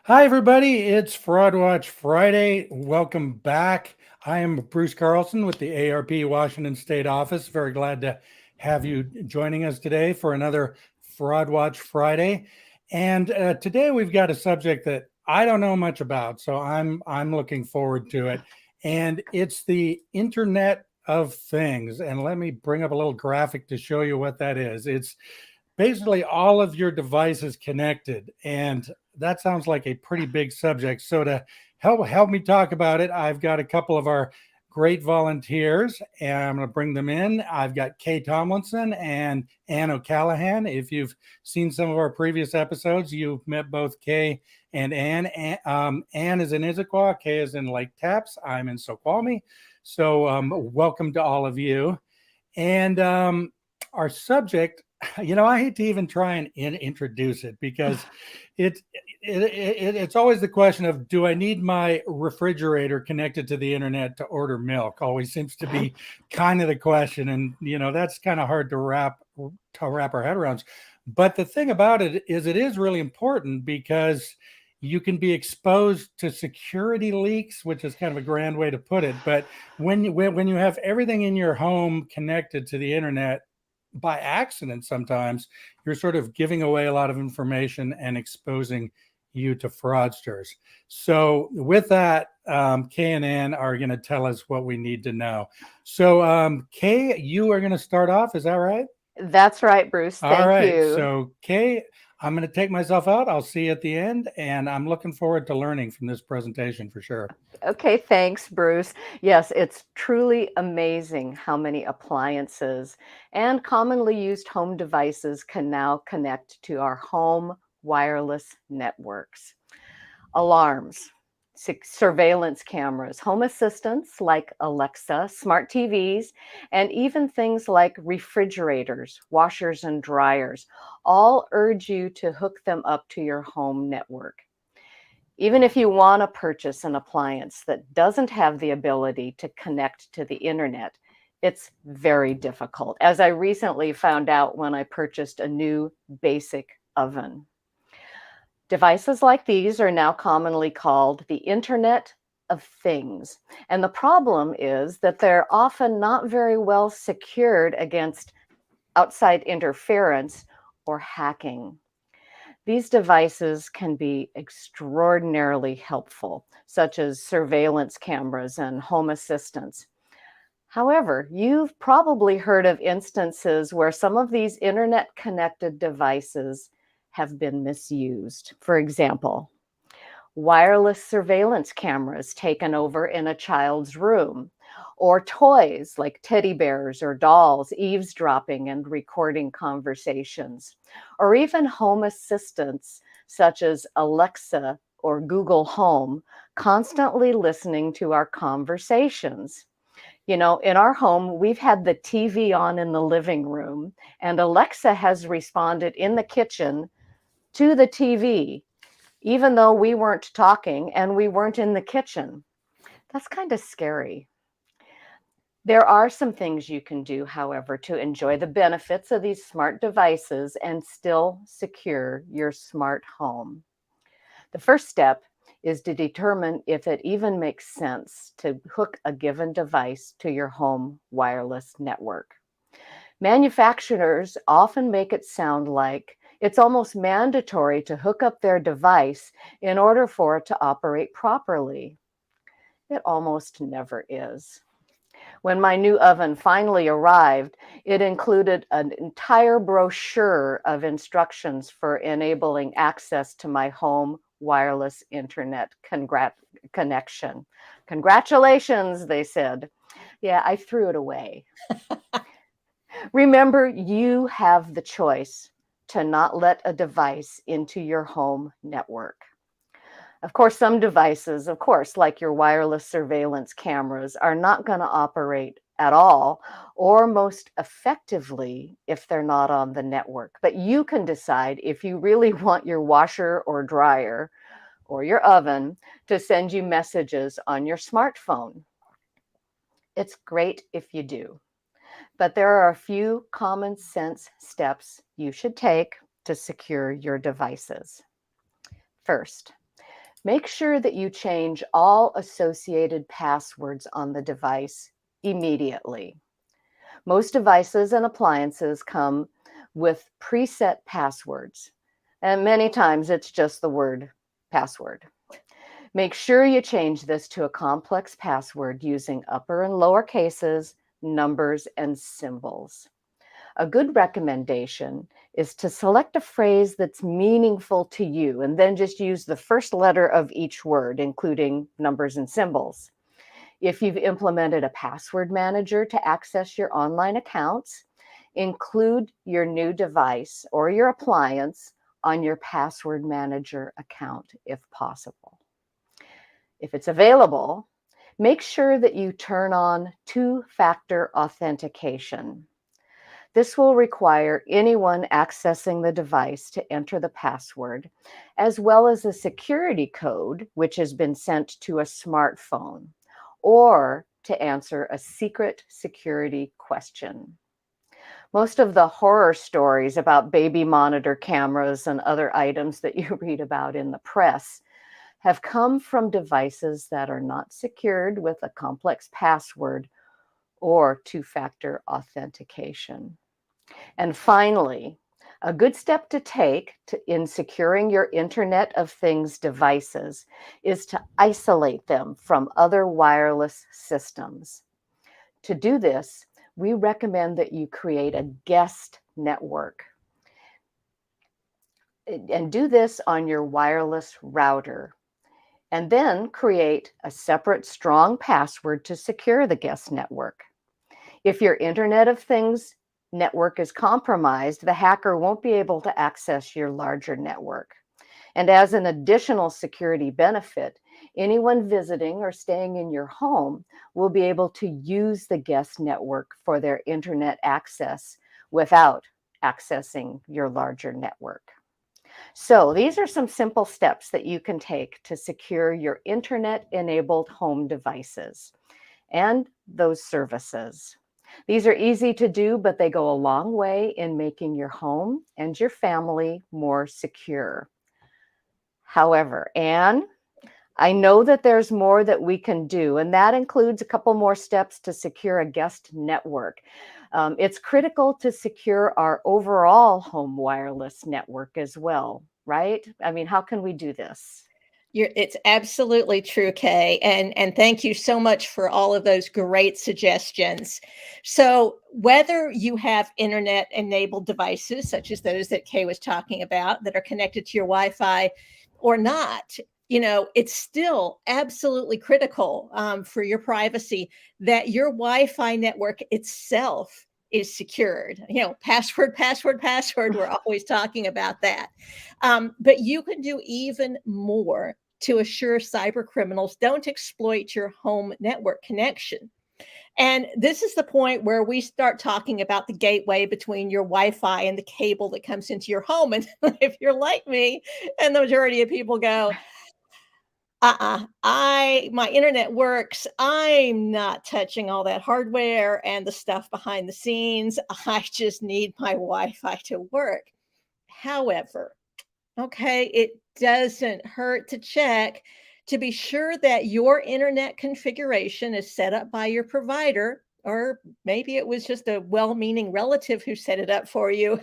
Hi, everybody. It's Fraud Watch Friday. Welcome back. I am Bruce Carlson with the ARP Washington State office. Very glad to have you joining us today for another Fraud Watch Friday. And today we've got a subject that I don't know much about, so I'm looking forward to it. And it's the Internet of Things. And let me bring up a little graphic to show you what that is. It's basically all of your devices connected, and that sounds like a pretty big subject. So to help me talk about it, I've got a couple of our great volunteers, and I'm going to bring them in. I've got Kay Tomlinson and Ann O'Callahan. If you've seen some of our previous episodes, you've met both Kay and Ann. Ann is in Issaquah, Kay is in Lake Tapps, I'm in Snoqualmie. So welcome to all of you. And our subject, I hate to even try and introduce it because it's it's always the question of, do I need my refrigerator connected to the internet to order milk? Always seems to be kind of the question, and that's kind of hard to wrap our head around. But the thing about it is really important because you can be exposed to security leaks, which is kind of a grand way to put it. But when you have everything in your home connected to the internet by accident, sometimes you're sort of giving away a lot of information and exposing you to fraudsters. So with that, Kay and Ann are going to tell us what we need to know. So Kay, you are going to start off. Is that right? That's right, Bruce. All Thank right. you. So Kay, I'm going to take myself out. I'll see you at the end, and I'm looking forward to learning from this presentation for sure. Okay, thanks, Bruce. Yes, it's truly amazing how many appliances and commonly used home devices can now connect to our home wireless networks. Alarms, surveillance cameras, home assistants like Alexa, smart TVs, and even things like refrigerators, washers, and dryers all urge you to hook them up to your home network. Even if you want to purchase an appliance that doesn't have the ability to connect to the internet, it's very difficult, as I recently found out when I purchased a new basic oven. Devices like these are now commonly called the Internet of Things. And the problem is that they're often not very well secured against outside interference or hacking. These devices can be extraordinarily helpful, such as surveillance cameras and home assistants. However, you've probably heard of instances where some of these internet connected devices have been misused. For example, wireless surveillance cameras taken over in a child's room, or toys like teddy bears or dolls eavesdropping and recording conversations, or even home assistants such as Alexa or Google Home constantly listening to our conversations. In our home, we've had the TV on in the living room, and Alexa has responded in the kitchen to the TV even though we weren't talking and we weren't in the kitchen. That's kind of scary. There are some things you can do, however, to enjoy the benefits of these smart devices and still secure your smart home. The first step is to determine if it even makes sense to hook a given device to your home wireless network. Manufacturers often make it sound like it's almost mandatory to hook up their device in order for it to operate properly. It almost never is. When my new oven finally arrived, it included an entire brochure of instructions for enabling access to my home wireless internet connection. Congratulations, they said. Yeah, I threw it away. Remember, you have the choice to not let a device into your home network. Of course, some devices, like your wireless surveillance cameras, are not going to operate at all or most effectively if they're not on the network. But you can decide if you really want your washer or dryer or your oven to send you messages on your smartphone. It's great if you do. But there are a few common sense steps you should take to secure your devices. First, Make sure that you change all associated passwords on the device immediately. Most devices and appliances come with preset passwords, and many times it's just the word password. Make sure you change this to a complex password using upper and lower cases, numbers, and symbols. A good recommendation is to select a phrase that's meaningful to you and then just use the first letter of each word, including numbers and symbols. If you've implemented a password manager to access your online accounts, include your new device or your appliance on your password manager account if possible. If it's available, make sure that you turn on two-factor authentication. This will require anyone accessing the device to enter the password, as well as a security code, which has been sent to a smartphone, or to answer a secret security question. Most of the horror stories about baby monitor cameras and other items that you read about in the press have come from devices that are not secured with a complex password or two-factor authentication. And finally, a good step to take in securing your Internet of Things devices is to isolate them from other wireless systems. To do this, we recommend that you create a guest network and do this on your wireless router. And then create a separate strong password to secure the guest network. If your Internet of Things network is compromised, the hacker won't be able to access your larger network. And as an additional security benefit, anyone visiting or staying in your home will be able to use the guest network for their internet access without accessing your larger network. So these are some simple steps that you can take to secure your internet-enabled home devices and those services. These are easy to do, but they go a long way in making your home and your family more secure. However, Anne, I know that there's more that we can do, and that includes a couple more steps to secure a guest network. It's critical to secure our overall home wireless network as well, right? I mean, how can we do this? It's absolutely true, Kay, and thank you so much for all of those great suggestions. So whether you have internet-enabled devices, such as those that Kay was talking about, that are connected to your Wi-Fi or not, it's still absolutely critical for your privacy that your Wi-Fi network itself is secured. Password, password, password. We're always talking about that. But you can do even more to assure cyber criminals don't exploit your home network connection. And this is the point where we start talking about the gateway between your Wi-Fi and the cable that comes into your home. And if you're like me, and the majority of people go, my internet works. I'm not touching all that hardware and the stuff behind the scenes. I just need my Wi-Fi to work. However, okay, it doesn't hurt to check to be sure that your internet configuration is set up by your provider, or maybe it was just a well-meaning relative who set it up for you.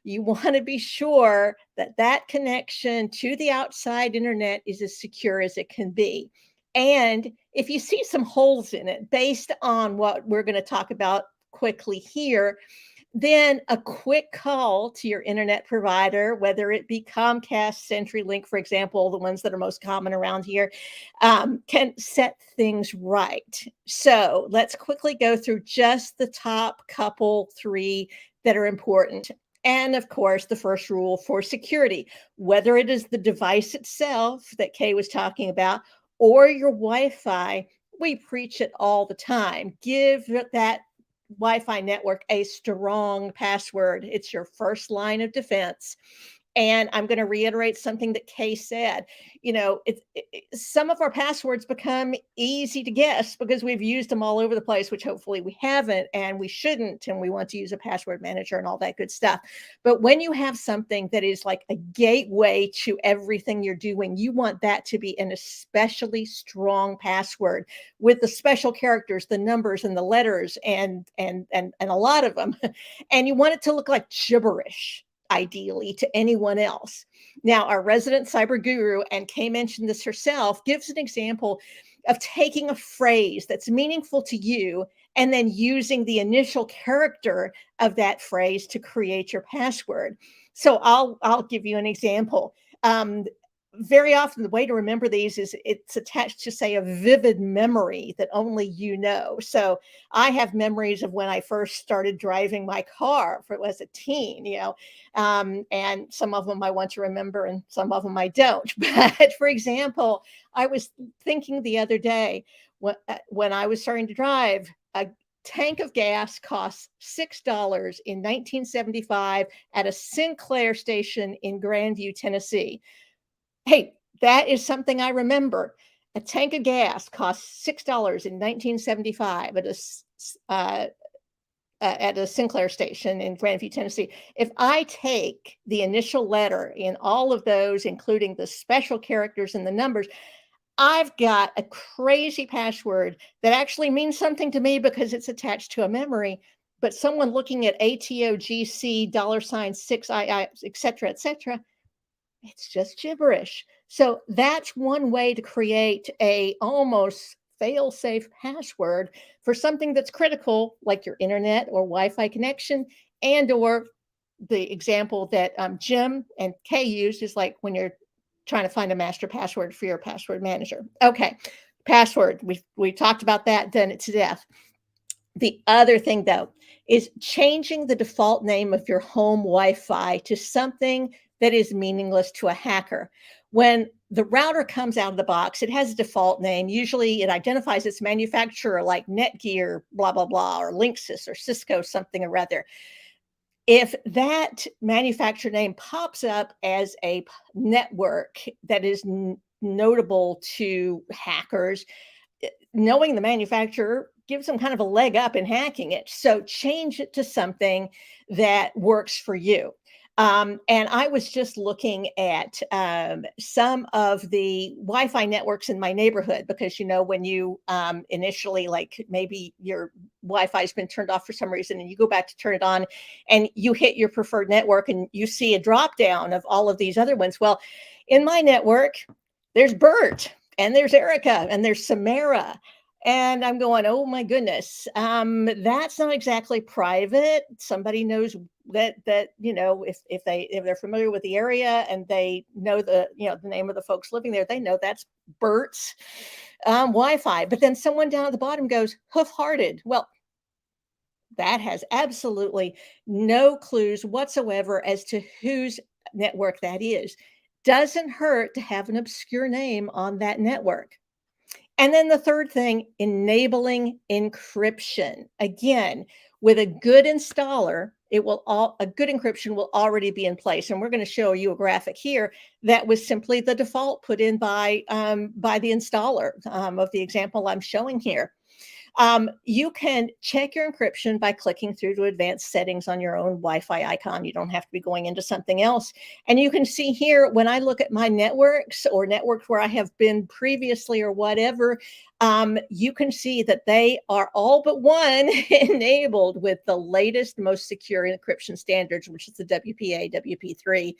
You want to be sure that that connection to the outside internet is as secure as it can be. And if you see some holes in it, based on what we're going to talk about quickly here, then a quick call to your internet provider, whether it be Comcast, CenturyLink, for example, the ones that are most common around here, can set things right. So let's quickly go through just the top couple, three that are important. And of course, the first rule for security, whether it is the device itself that Kay was talking about or your Wi-Fi, we preach it all the time. Give that Wi-Fi network a strong password. It's your first line of defense. And I'm going to reiterate something that Kay said. You know, some of our passwords become easy to guess because we've used them all over the place, which hopefully we haven't, and we shouldn't, and we want to use a password manager and all that good stuff. But when you have something that is like a gateway to everything you're doing, you want that to be an especially strong password with the special characters, the numbers and the letters, and a lot of them. And you want it to look like gibberish, ideally, to anyone else. Now, our resident cyber guru, and Kay mentioned this herself, gives an example of taking a phrase that's meaningful to you and then using the initial character of that phrase to create your password. So I'll give you an example. Very often the way to remember these is it's attached to, say, a vivid memory that only you know. So I have memories of when I first started driving my car as a teen, and some of them I want to remember and some of them I don't. But for example, I was thinking the other day when I was starting to drive, a tank of gas costs $6 in 1975 at a Sinclair station in Grandview, Tennessee. Hey, that is something I remember. A tank of gas cost $6 in 1975 at a Sinclair station in Grandview, Tennessee. If I take the initial letter in all of those, including the special characters and the numbers, I've got a crazy password that actually means something to me because it's attached to a memory. But someone looking at ATOGC $6II, et cetera, it's just gibberish. So that's one way to create a almost fail-safe password for something that's critical, like your internet or Wi-Fi connection, and or the example that Jim and Kay used is like when you're trying to find a master password for your password manager. Okay, password. We talked about that, done it to death. The other thing, though, is changing the default name of your home Wi-Fi to something that is meaningless to a hacker. When the router comes out of the box, it has a default name. Usually it identifies its manufacturer like Netgear, blah, blah, blah, or Linksys or Cisco, something or other. If that manufacturer name pops up as a network that is notable to hackers, knowing the manufacturer gives them kind of a leg up in hacking it. So change it to something that works for you. And I was just looking at some of the Wi-Fi networks in my neighborhood because, when you initially, like maybe your Wi-Fi has been turned off for some reason and you go back to turn it on and you hit your preferred network and you see a drop down of all of these other ones. Well, in my network, there's Bert and there's Erica and there's Samara. And I'm going, oh my goodness, that's not exactly private. Somebody knows that if they're familiar with the area and they know the name of the folks living there, they know that's Bert's Wi-Fi. But then someone down at the bottom goes hoof-hearted. Well, that has absolutely no clues whatsoever as to whose network that is. Doesn't hurt to have an obscure name on that network. And then the third thing, enabling encryption. Again, with a good installer, a good encryption will already be in place. And we're going to show you a graphic here that was simply the default put in by the installer of the example I'm showing here. You can check your encryption by clicking through to advanced settings on your own Wi-Fi icon. You don't have to be going into something else. And you can see here, when I look at my networks or networks where I have been previously or whatever, you can see that they are all but one enabled with the latest, most secure encryption standards, which is the WPA, WP3.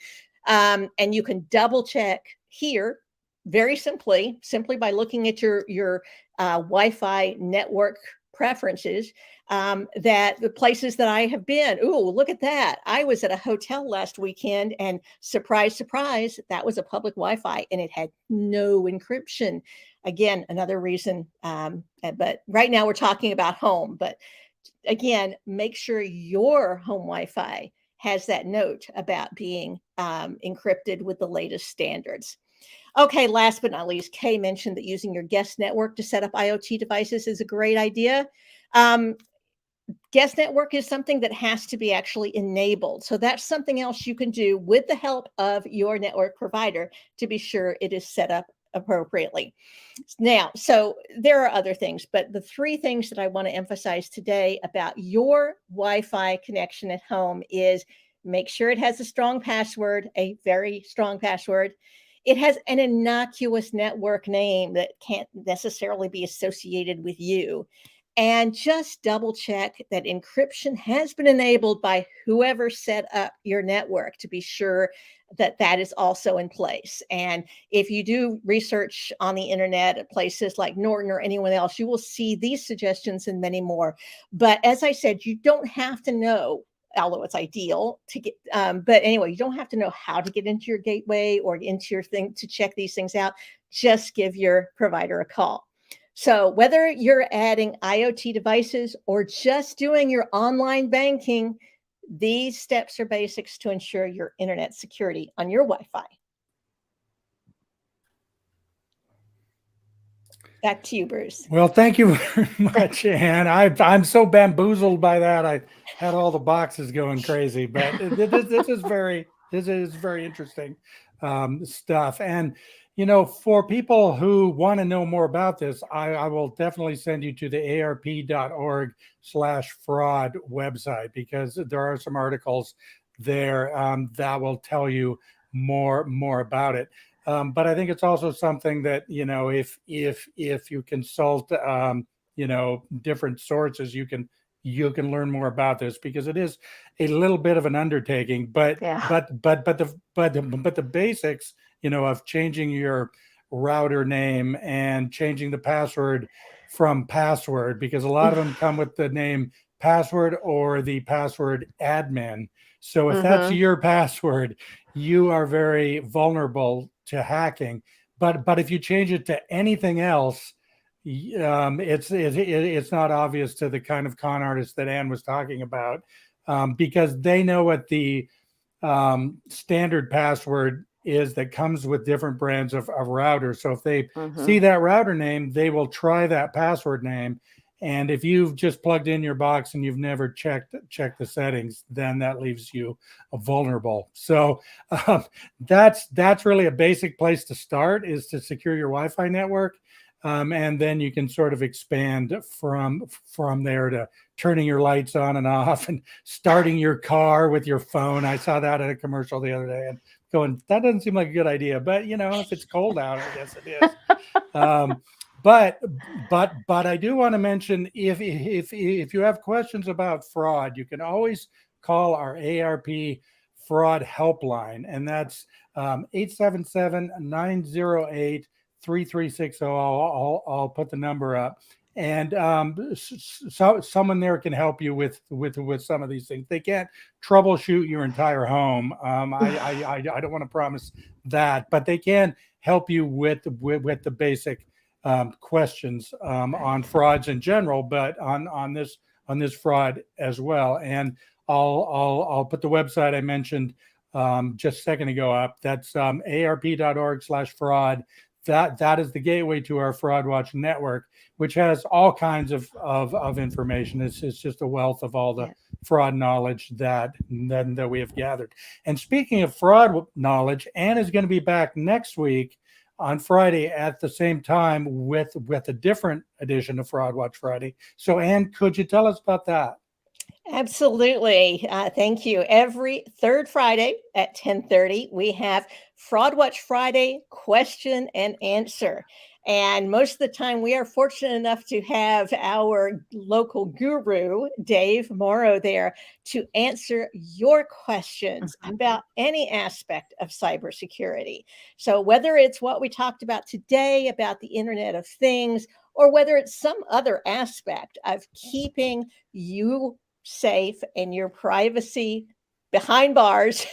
And you can double check here very simply by looking at your Wi-Fi network preferences, that the places that I have been, look at that. I was at a hotel last weekend and surprise, surprise, that was a public Wi-Fi and it had no encryption. Again, another reason, but right now we're talking about home, but again, make sure your home Wi-Fi has that note about being encrypted with the latest standards. Okay, last but not least, Kay mentioned that using your guest network to set up IoT devices is a great idea. guest network is something that has to be actually enabled. So that's something else you can do with the help of your network provider to be sure it is set up appropriately. Now, so there are other things, but the three things that I want to emphasize today about your Wi-Fi connection at home is make sure it has a strong password, a very strong password. It has an innocuous network name that can't necessarily be associated with you. And just double check that encryption has been enabled by whoever set up your network to be sure that that is also in place. And if you do research on the internet at places like Norton or anyone else, you will see these suggestions and many more. But as I said, you don't have to know, although it's ideal to get, but anyway, you don't have to know how to get into your gateway or into your thing to check these things out. Just give your provider a call. So whether you're adding IoT devices or just doing your online banking, these steps are basics to ensure your internet security on your Wi-Fi. Back to you, Bruce. Well, thank you very much, Ann. I'm so bamboozled by that. I had all the boxes going crazy, but this is very interesting stuff. And for people who want to know more about this, I will definitely send you to the ARP.org/fraud website, because there are some articles there that will tell you more about it. But I think it's also something that, if you consult, different sources, you can learn more about this, because it is a little bit of an undertaking. But the basics, of changing your router name and changing the password from password, because a lot of them come with the name password or the password admin. So if that's your password, you are very vulnerable to hacking. But if you change it to anything else, it's not obvious to the kind of con artists that Ann was talking about, because they know what the standard password is that comes with different brands of routers. So if they see that router name, they will try that password name. And if you've just plugged in your box and you've never checked the settings, then that leaves you vulnerable. So that's really a basic place to start, is to secure your Wi-Fi network. And then you can sort of expand from there to turning your lights on and off and starting your car with your phone. I saw that at a commercial the other day and going, that doesn't seem like a good idea. But, if it's cold out, I guess it is. But I do want to mention, if you have questions about fraud, you can always call our ARP fraud helpline, and that's 877-908-3360. I'll put the number up, and someone there can help you with some of these things. They can't troubleshoot your entire home. I don't want to promise that, but they can help you with the basic questions on frauds in general, but on this fraud as well. And I'll put the website I mentioned just a second ago up. That's ARP.org/fraud. That is the gateway to our Fraud Watch network, which has all kinds of information. It's just a wealth of all the fraud knowledge that we have gathered. And speaking of fraud knowledge, Ann is going to be back next week on Friday at the same time with a different edition of Fraud Watch Friday. So, Ann, could you tell us about that? Absolutely. Thank you. Every third Friday at 10:30, we have Fraud Watch Friday question and answer. And most of the time, we are fortunate enough to have our local guru, Dave Morrow, there to answer your questions about any aspect of cybersecurity. So whether it's what we talked about today about the Internet of Things, or whether it's some other aspect of keeping you safe and your privacy behind bars.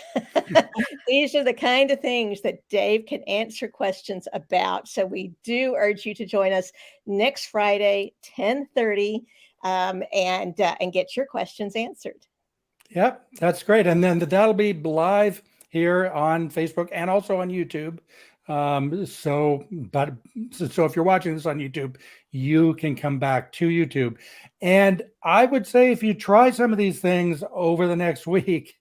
These are the kind of things that Dave can answer questions about. So we do urge you to join us next Friday, 10:30, and get your questions answered. Yep, that's great. And then that'll be live here on Facebook and also on YouTube. So if you're watching this on YouTube, you can come back to YouTube. And I would say if you try some of these things over the next week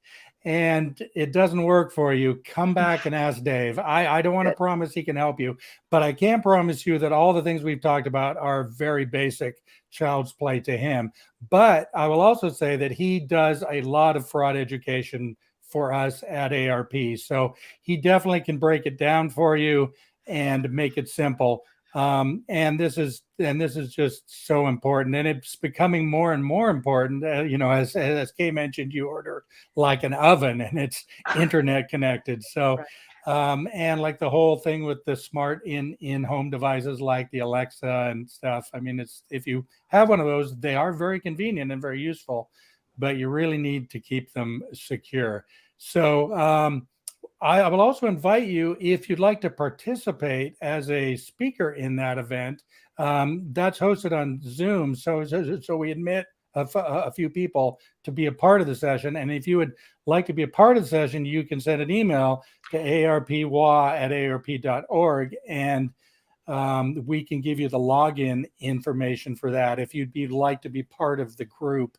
and it doesn't work for you, come back and ask Dave. I don't want to promise he can help you, but I can promise you that all the things we've talked about are very basic child's play to him. But I will also say that he does a lot of fraud education for us at ARP. So he definitely can break it down for you and make it simple. And this is just so important, and it's becoming more and more important. As Kay mentioned, you order like an oven, and it's internet connected. So, and like the whole thing with the smart in-home devices like the Alexa and stuff. I mean, if you have one of those, they are very convenient and very useful, but you really need to keep them secure. So, I will also invite you, if you'd like to participate as a speaker in that event. That's hosted on Zoom. So we admit a few people to be a part of the session. And if you would like to be a part of the session, you can send an email to arpwa@arp.org, and we can give you the login information for that if you'd like to be part of the group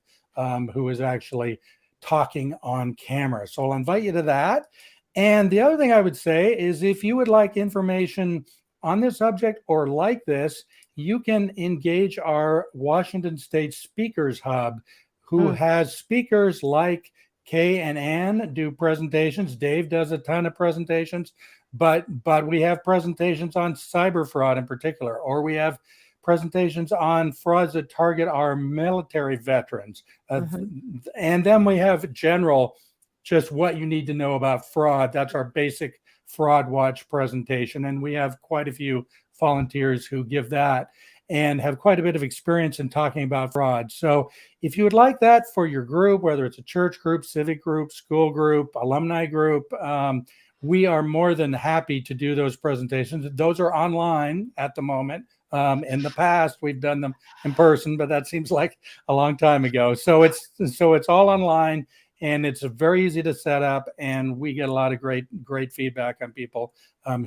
who is actually talking on camera. So I'll invite you to that. And the other thing I would say is if you would like information on this subject or like this, you can engage our Washington State Speakers Hub, who has speakers like Kay and Ann do presentations. Dave does a ton of presentations, but we have presentations on cyber fraud in particular, or we have presentations on frauds that target our military veterans. And then we have general, just what you need to know about fraud. That's our basic Fraud Watch presentation. And we have quite a few volunteers who give that and have quite a bit of experience in talking about fraud. So if you would like that for your group, whether it's a church group, civic group, school group, alumni group, we are more than happy to do those presentations. Those are online at the moment. In the past, we've done them in person, but that seems like a long time ago. So it's all online. And it's very easy to set up, and we get a lot of great feedback on people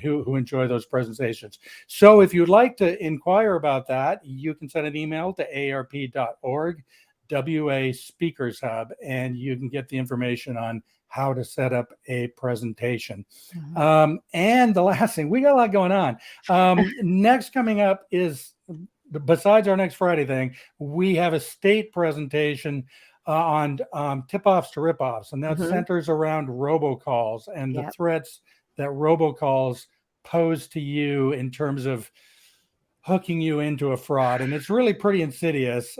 who enjoy those presentations. So if you'd like to inquire about that, you can send an email to arp.org, WA Speakers Hub, and you can get the information on how to set up a presentation. And the last thing, we got a lot going on. Next coming up is, besides our next Friday thing, we have a state presentation on tip-offs to rip-offs, and that centers around robocalls and the threats that robocalls pose to you in terms of hooking you into a fraud. And it's really pretty insidious.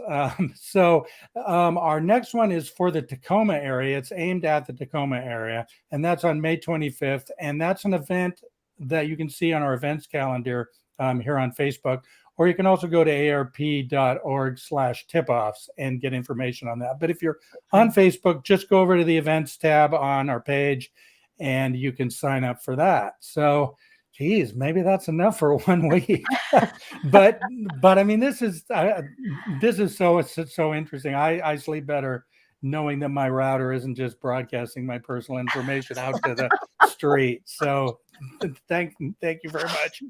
So our next one is for the Tacoma area. It's aimed at the Tacoma area, and that's on May 25th. And that's an event that you can see on our events calendar here on Facebook. Or you can also go to arp.org/tipoffs and get information on that. But if you're on Facebook, just go over to the events tab on our page and you can sign up for that. So, geez, maybe that's enough for 1 week. but I mean, this is so interesting. I sleep better knowing that my router isn't just broadcasting my personal information out to the street. So thank you very much,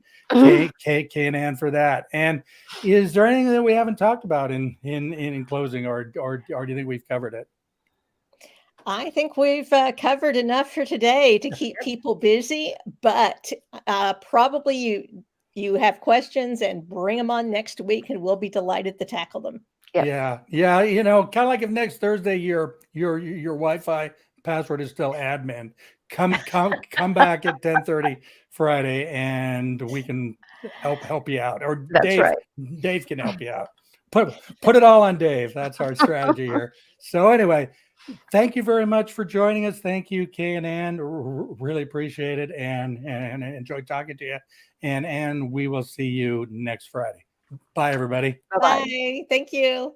Kay and Ann, for that. And is there anything that we haven't talked about in closing, or do you think we've covered it? I think we've covered enough for today to keep people busy, but probably you have questions, and bring them on next week, and we'll be delighted to tackle them. Yeah. You know, kind of like if next Thursday your Wi-Fi password is still admin, come back at 10:30 Friday, and we can help you out. Or Dave can help you out. Put it all on Dave. That's our strategy here. So anyway, thank you very much for joining us. Thank you, Kay and Ann. Really appreciate it, and enjoyed talking to you. And we will see you next Friday. Bye, everybody. Bye. Thank you.